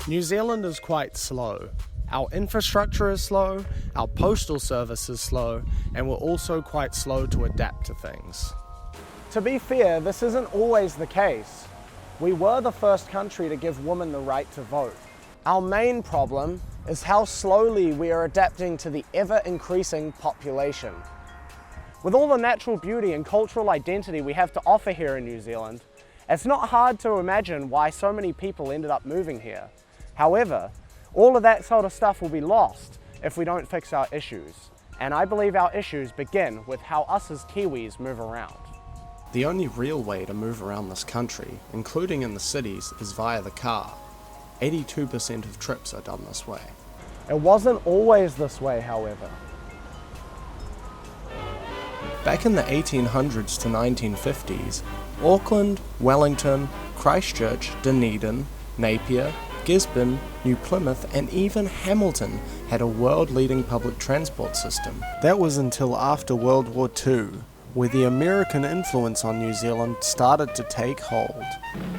New Zealand is quite slow. Our infrastructure is slow, our postal service is slow, and we're also quite slow to adapt to things. To be fair, this isn't always the case. We were the first country to give women the right to vote. Our main problem is how slowly we are adapting to the ever-increasing population. With all the natural beauty and cultural identity we have to offer here in New Zealand, it's not hard to imagine why so many people ended up moving here. However, all of that sort of stuff will be lost if we don't fix our issues. And I believe our issues begin with how us as Kiwis move around. The only real way to move around this country, including in the cities, is via the car. 82% of trips are done this way. It wasn't always this way, however. Back in the 1800s to 1950s, Auckland, Wellington, Christchurch, Dunedin, Napier, Gisborne, New Plymouth and even Hamilton had a world-leading public transport system. That was until after World War II, where the American influence on New Zealand started to take hold.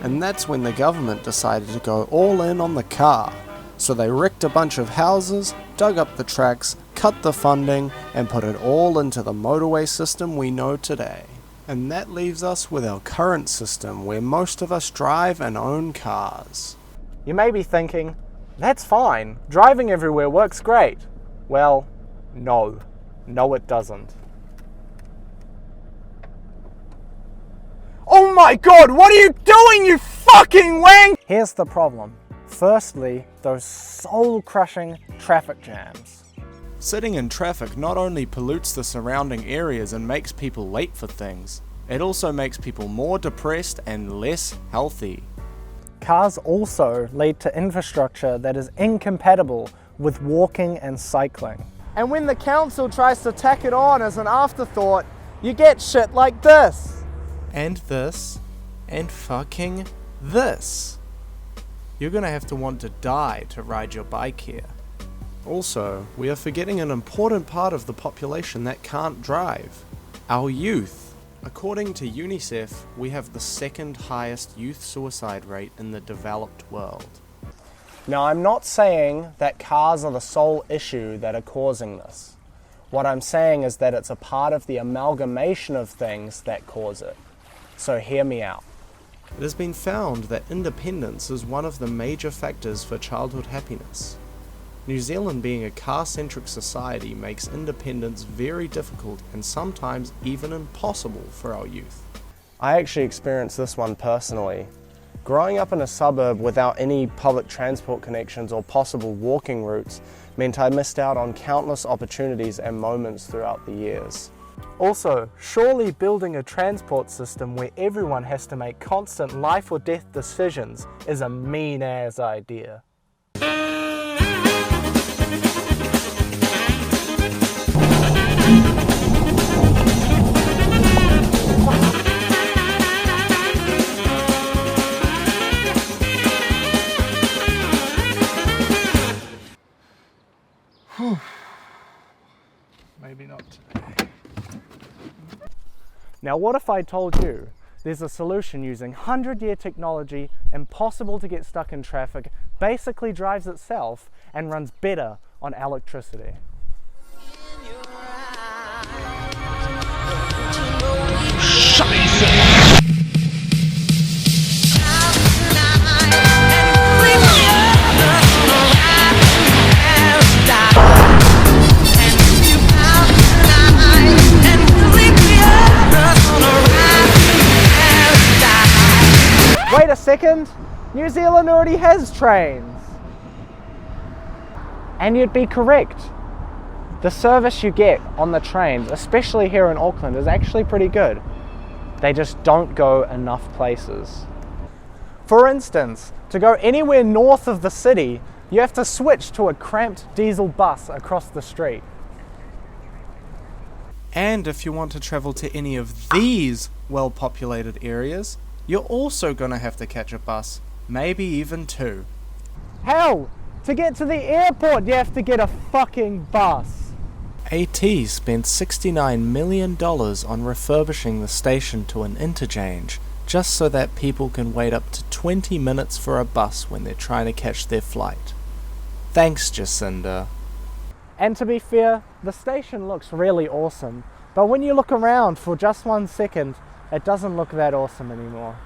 And that's when the government decided to go all in on the car. So they wrecked a bunch of houses, dug up the tracks, cut the funding, and put it all into the motorway system we know today. And that leaves us with our current system where most of us drive and own cars. You may be thinking, that's fine, driving everywhere works great. Well, no it doesn't. Oh my god, what are you doing, you fucking wank? Here's the problem. Firstly, those soul-crushing traffic jams. Sitting in traffic not only pollutes the surrounding areas and makes people late for things, it also makes people more depressed and less healthy. Cars also lead to infrastructure that is incompatible with walking and cycling. And when the council tries to tack it on as an afterthought, you get shit like this. And this. And fucking this. You're gonna have to want to die to ride your bike here. Also, we are forgetting an important part of the population that can't drive. Our youth. According to UNICEF, we have the second highest youth suicide rate in the developed world. Now, I'm not saying that cars are the sole issue that are causing this. What I'm saying is that it's a part of the amalgamation of things that cause it. So hear me out. It has been found that independence is one of the major factors for childhood happiness. New Zealand being a car-centric society makes independence very difficult and sometimes even impossible for our youth. I actually experienced this one personally. Growing up in a suburb without any public transport connections or possible walking routes meant I missed out on countless opportunities and moments throughout the years. Also, surely building a transport system where everyone has to make constant life or death decisions is a mean-ass idea. Maybe not today. Now what if I told you there's a solution using 100-year technology, impossible to get stuck in traffic, basically drives itself and runs better on electricity? Wait a second, New Zealand already has trains. And you'd be correct. The service you get on the trains, especially here in Auckland, is actually pretty good. They just don't go enough places. For instance, to go anywhere north of the city, you have to switch to a cramped diesel bus across the street. And if you want to travel to any of these well-populated areas, you're also gonna have to catch a bus, maybe even two. Hell, to get to the airport you have to get a fucking bus. AT spent $69 million on refurbishing the station to an interchange, just so that people can wait up to 20 minutes for a bus when they're trying to catch their flight. Thanks, Jacinda. And to be fair, the station looks really awesome, but when you look around for just 1 second, it doesn't look that awesome anymore.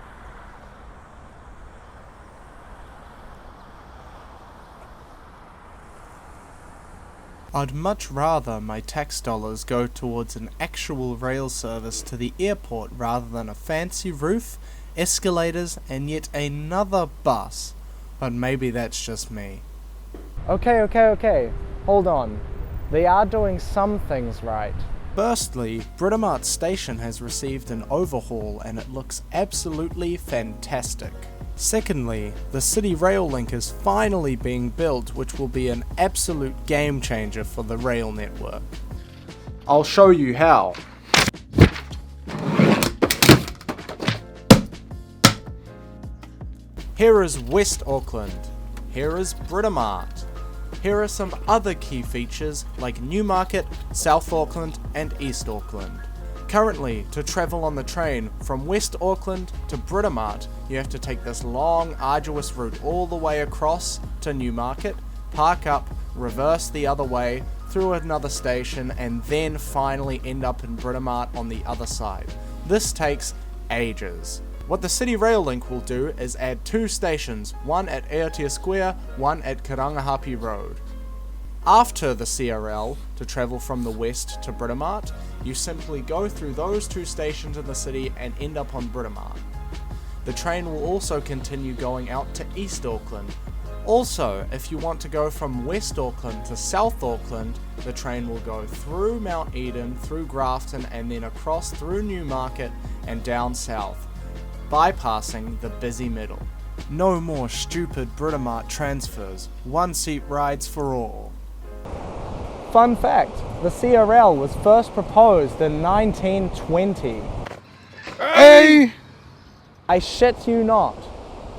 I'd much rather my tax dollars go towards an actual rail service to the airport rather than a fancy roof, escalators, and yet another bus. But maybe that's just me. Okay. Hold on. They are doing some things right. Firstly, Britomart Station has received an overhaul and it looks absolutely fantastic. Secondly, the City Rail Link is finally being built, which will be an absolute game changer for the rail network. I'll show you how. Here is West Auckland. Here is Britomart. Here are some other key features like Newmarket, South Auckland and East Auckland. Currently, to travel on the train from West Auckland to Britomart, you have to take this long, arduous route all the way across to Newmarket, park up, reverse the other way, through another station, and then finally end up in Britomart on the other side. This takes ages. What the City Rail Link will do is add 2 stations, one at Aotea Square, one at Karangahape Road. After the CRL, to travel from the west to Britomart, you simply go through those 2 stations in the city and end up on Britomart. The train will also continue going out to East Auckland. Also, if you want to go from West Auckland to South Auckland, the train will go through Mount Eden, through Grafton, and then across through Newmarket and down south, bypassing the busy middle. No more stupid Britomart transfers, 1-seat rides for all. Fun fact, the CRL was first proposed in 1920. Hey! I shit you not.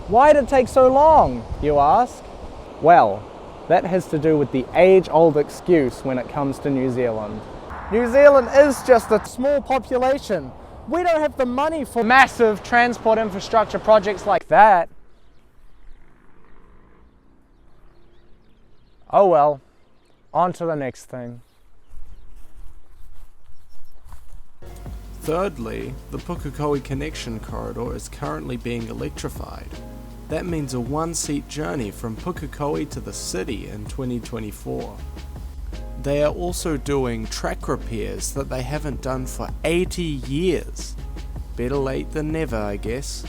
Why did it take so long, you ask? Well, that has to do with the age-old excuse when it comes to New Zealand. New Zealand is just a small population. We don't have the money for massive transport infrastructure projects like that. Oh well. On to the next thing. Thirdly, the Pukekohe Connection Corridor is currently being electrified. That means a 1-seat journey from Pukekohe to the city in 2024. They are also doing track repairs that they haven't done for 80 years. Better late than never, I guess.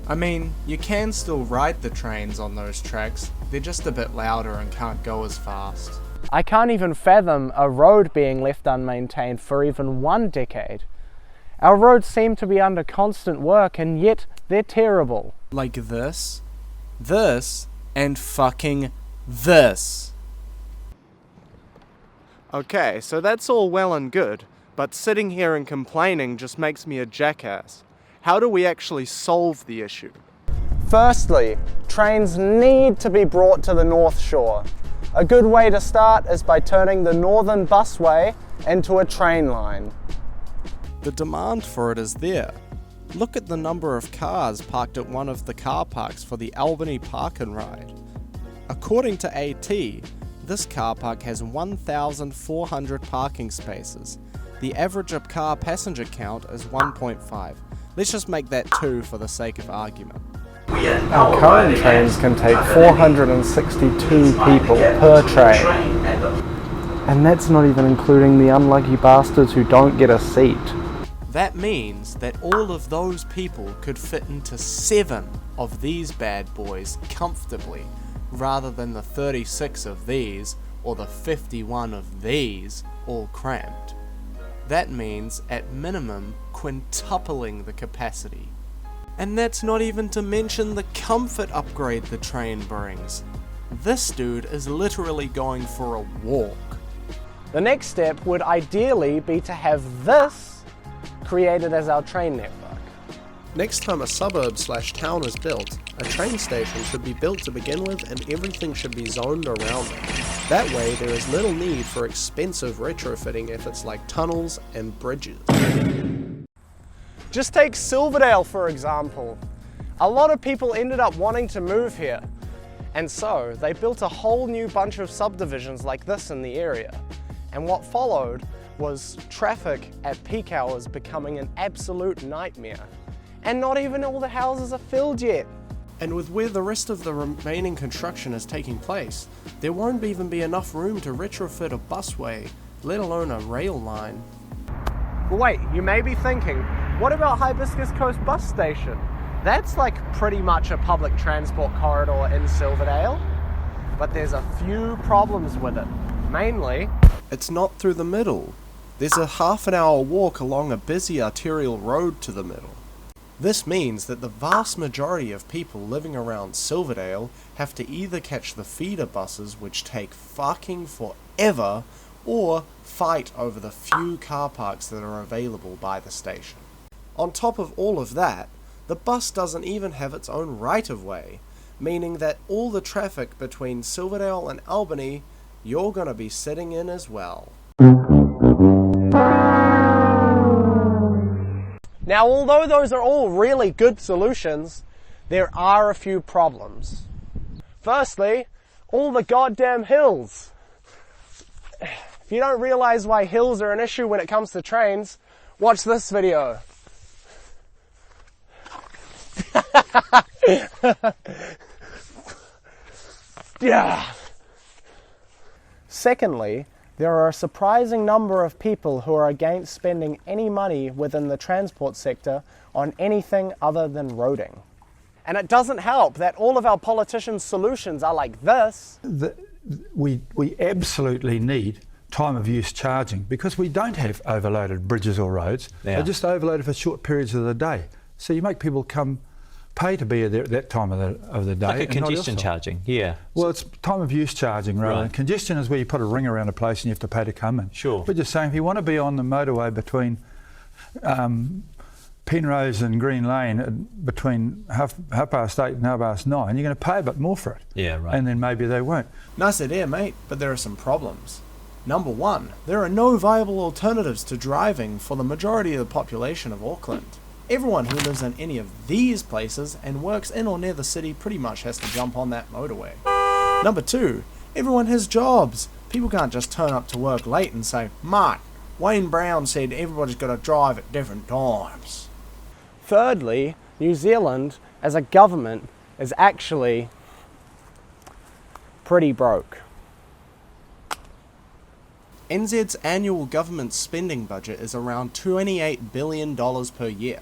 I mean, you can still ride the trains on those tracks, they're just a bit louder and can't go as fast. I can't even fathom a road being left unmaintained for even 1 decade. Our roads seem to be under constant work and yet they're terrible. Like this, and fucking this. Okay, so that's all well and good, but sitting here and complaining just makes me a jackass. How do we actually solve the issue? Firstly, trains need to be brought to the North Shore. A good way to start is by turning the Northern Busway into a train line. The demand for it is there. Look at the number of cars parked at one of the car parks for the Albany Park and Ride. According to AT, this car park has 1,400 parking spaces. The average car passenger count is 1.5. Let's just make that 2 for the sake of argument. Our current trains can take 462 people per train. And that's not even including the unlucky bastards who don't get a seat. That means that all of those people could fit into 7 of these bad boys comfortably, rather than the 36 of these, or the 51 of these, all cramped. That means, at minimum, quintupling the capacity. And that's not even to mention the comfort upgrade the train brings. This dude is literally going for a walk. The next step would ideally be to have this created as our train network. Next time a suburb/town is built, a train station should be built to begin with and everything should be zoned around it. That way there is little need for expensive retrofitting efforts like tunnels and bridges. Just take Silverdale for example. A lot of people ended up wanting to move here, and so they built a whole new bunch of subdivisions like this in the area. And what followed was traffic at peak hours becoming an absolute nightmare. And not even all the houses are filled yet. And with where the rest of the remaining construction is taking place, there won't even be enough room to retrofit a busway, let alone a rail line. Wait, you may be thinking, what about Hibiscus Coast Bus Station? That's like pretty much a public transport corridor in Silverdale. But there's a few problems with it. Mainly, it's not through the middle. There's a half-an-hour walk along a busy arterial road to the middle. This means that the vast majority of people living around Silverdale have to either catch the feeder buses, which take fucking forever, or fight over the few car parks that are available by the station. On top of all of that, the bus doesn't even have its own right-of-way, meaning that all the traffic between Silverdale and Albany, you're gonna be sitting in as well. now, although those are all really good solutions, there are a few problems. Firstly, all the goddamn hills. If you don't realize why hills are an issue when it comes to trains, watch this video. Yeah. Secondly, there are a surprising number of people who are against spending any money within the transport sector on anything other than roading. And it doesn't help that all of our politicians' solutions are like this. We absolutely need time of use charging because we don't have overloaded bridges or roads. Yeah. They're just overloaded for short periods of the day. So you make people pay to be there at that time of the day. Like a congestion charging, yeah. Well, it's time of use charging rather than congestion is where you put a ring around a place and you have to pay to come in. Sure. We're just saying if you want to be on the motorway between Penrose and Green Lane between half past 8 and half past 9, you're going to pay a bit more for it. Yeah, right. And then maybe they won't. Nice idea, mate, but there are some problems. Number one, there are no viable alternatives to driving for the majority of the population of Auckland. Everyone who lives in any of these places and works in or near the city pretty much has to jump on that motorway. Number two, everyone has jobs. People can't just turn up to work late and say, "Mate, Wayne Brown said everybody's got to drive at different times." Thirdly, New Zealand as a government is actually pretty broke. NZ's annual government spending budget is around $28 billion per year.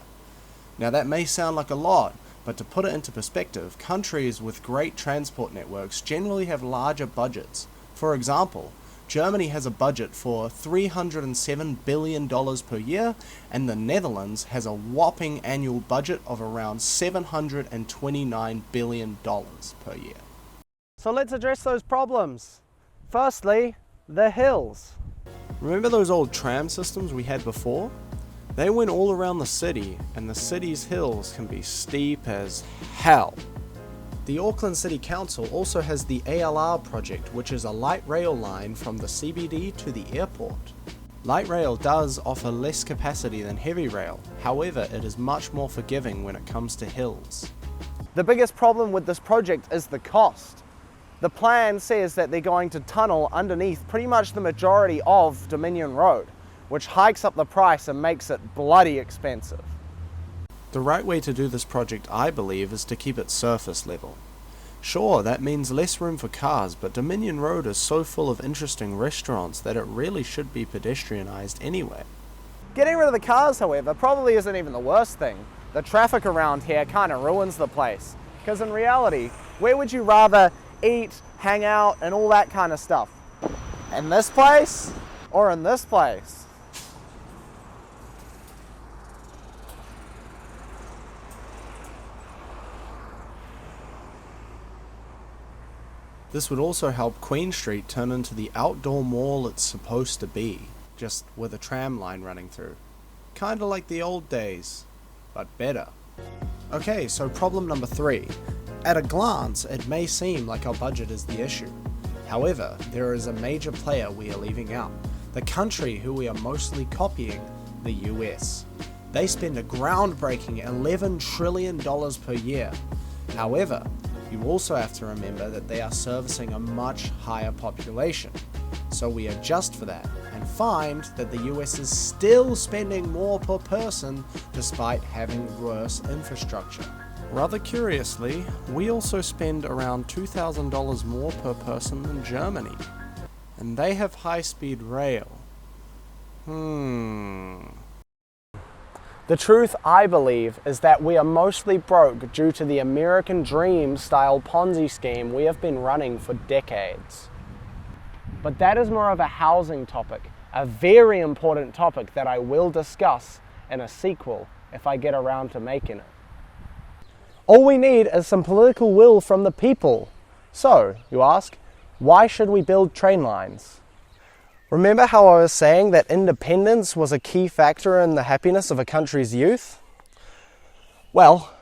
Now that may sound like a lot, but to put it into perspective, countries with great transport networks generally have larger budgets. For example, Germany has a budget for $307 billion per year, and the Netherlands has a whopping annual budget of around $729 billion per year. So let's address those problems. Firstly, the hills. Remember those old tram systems we had before? They went all around the city, and the city's hills can be steep as hell. The Auckland City Council also has the ALR project, which is a light rail line from the CBD to the airport. Light rail does offer less capacity than heavy rail, however it is much more forgiving when it comes to hills. The biggest problem with this project is the cost. The plan says that they're going to tunnel underneath pretty much the majority of Dominion Road, which hikes up the price and makes it bloody expensive. The right way to do this project, I believe, is to keep it surface level. Sure, that means less room for cars, but Dominion Road is so full of interesting restaurants that it really should be pedestrianised anyway. Getting rid of the cars, however, probably isn't even the worst thing. The traffic around here kind of ruins the place. Because in reality, where would you rather eat, hang out, and all that kind of stuff? In this place or in this place? This would also help Queen Street turn into the outdoor mall it's supposed to be, just with a tram line running through. Kinda like the old days, but better. Okay, so problem number 3. At a glance, it may seem like our budget is the issue. However, there is a major player we are leaving out, the country who we are mostly copying, the US. They spend a groundbreaking $11 trillion per year. However, you also have to remember that they are servicing a much higher population. So we adjust for that and find that the US is still spending more per person despite having worse infrastructure. Rather curiously, we also spend around $2,000 more per person than Germany. And they have high-speed rail. The truth, I believe, is that we are mostly broke due to the American Dream style Ponzi scheme we have been running for decades. But that is more of a housing topic, a very important topic that I will discuss in a sequel if I get around to making it. All we need is some political will from the people. So, you ask, why should we build train lines? Remember how I was saying that independence was a key factor in the happiness of a country's youth? Well,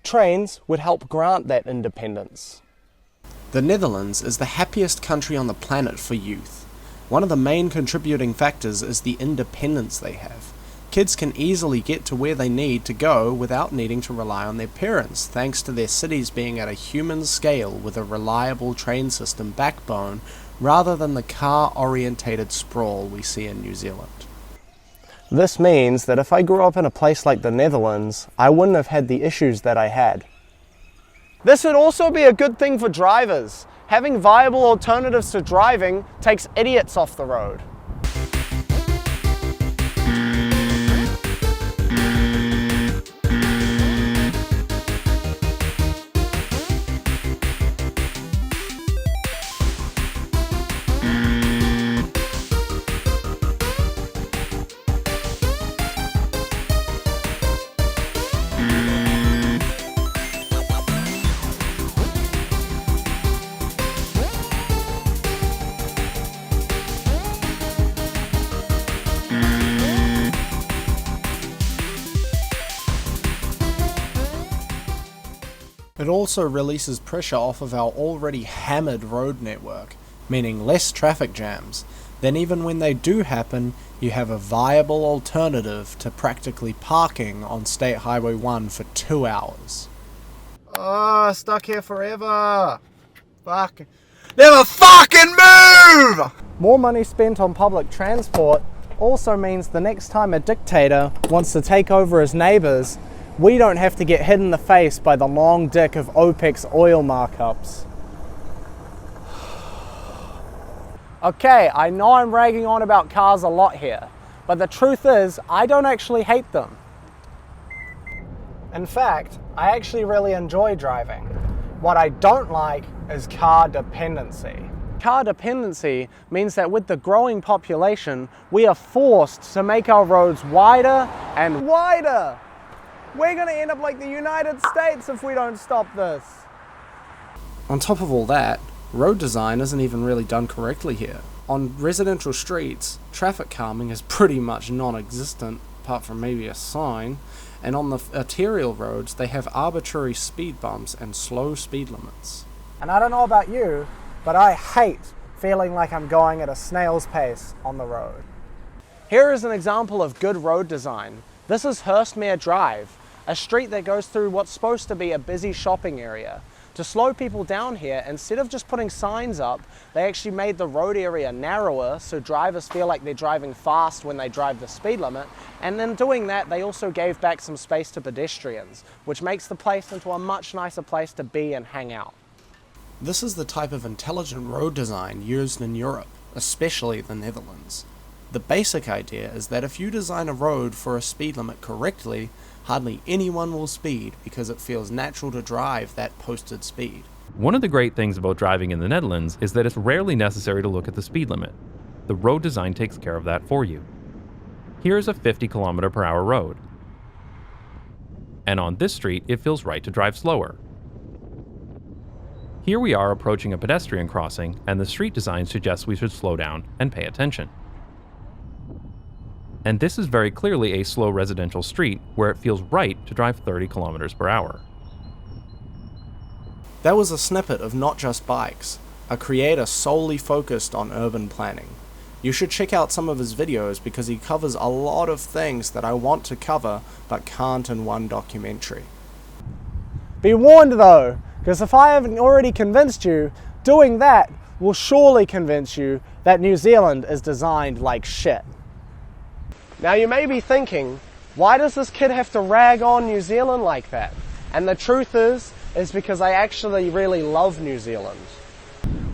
trains would help grant that independence. The Netherlands is the happiest country on the planet for youth. One of the main contributing factors is the independence they have. Kids can easily get to where they need to go without needing to rely on their parents, thanks to their cities being at a human scale with a reliable train system backbone rather than the car-orientated sprawl we see in New Zealand. This means that if I grew up in a place like the Netherlands, I wouldn't have had the issues that I had. This would also be a good thing for drivers. Having viable alternatives to driving takes idiots off the road. It also releases pressure off of our already hammered road network, meaning less traffic jams. Then even when they do happen, you have a viable alternative to practically parking on State Highway 1 for 2 hours. Stuck here forever. Fuck. Never fucking move! More money spent on public transport also means the next time a dictator wants to take over his neighbors, we don't have to get hit in the face by the long dick of OPEC's oil markups. Okay, I know I'm ragging on about cars a lot here, but the truth is, I don't actually hate them. In fact, I actually really enjoy driving. What I don't like is car dependency. Car dependency means that with the growing population, we are forced to make our roads wider and wider. We're gonna end up like the United States if we don't stop this. On top of all that, road design isn't even really done correctly here. On residential streets, traffic calming is pretty much non-existent, apart from maybe a sign, and on the arterial roads they have arbitrary speed bumps and slow speed limits. And I don't know about you, but I hate feeling like I'm going at a snail's pace on the road. Here is an example of good road design. This is Hurstmere Drive, a street that goes through what's supposed to be a busy shopping area. To slow people down here, instead of just putting signs up, they actually made the road area narrower so drivers feel like they're driving fast when they drive the speed limit. And then doing that, they also gave back some space to pedestrians, which makes the place into a much nicer place to be and hang out. This is the type of intelligent road design used in Europe, especially the Netherlands. The basic idea is that if you design a road for a speed limit correctly, hardly anyone will speed because it feels natural to drive that posted speed. One of the great things about driving in the Netherlands is that it's rarely necessary to look at the speed limit. The road design takes care of that for you. Here is a 50 km/h road. And on this street, it feels right to drive slower. Here we are approaching a pedestrian crossing, and the street design suggests we should slow down and pay attention. And this is very clearly a slow residential street where it feels right to drive 30 km/h. That was a snippet of Not Just Bikes, a creator solely focused on urban planning. You should check out some of his videos because he covers a lot of things that I want to cover but can't in one documentary. Be warned though, because if I haven't already convinced you, doing that will surely convince you that New Zealand is designed like shit. Now you may be thinking, why does this kid have to rag on New Zealand like that? And the truth is because I actually really love New Zealand.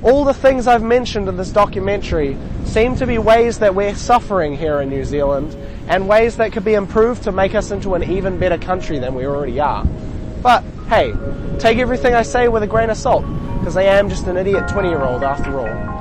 All the things I've mentioned in this documentary seem to be ways that we're suffering here in New Zealand and ways that could be improved to make us into an even better country than we already are. But hey, take everything I say with a grain of salt, because I am just an idiot 20-year-old after all.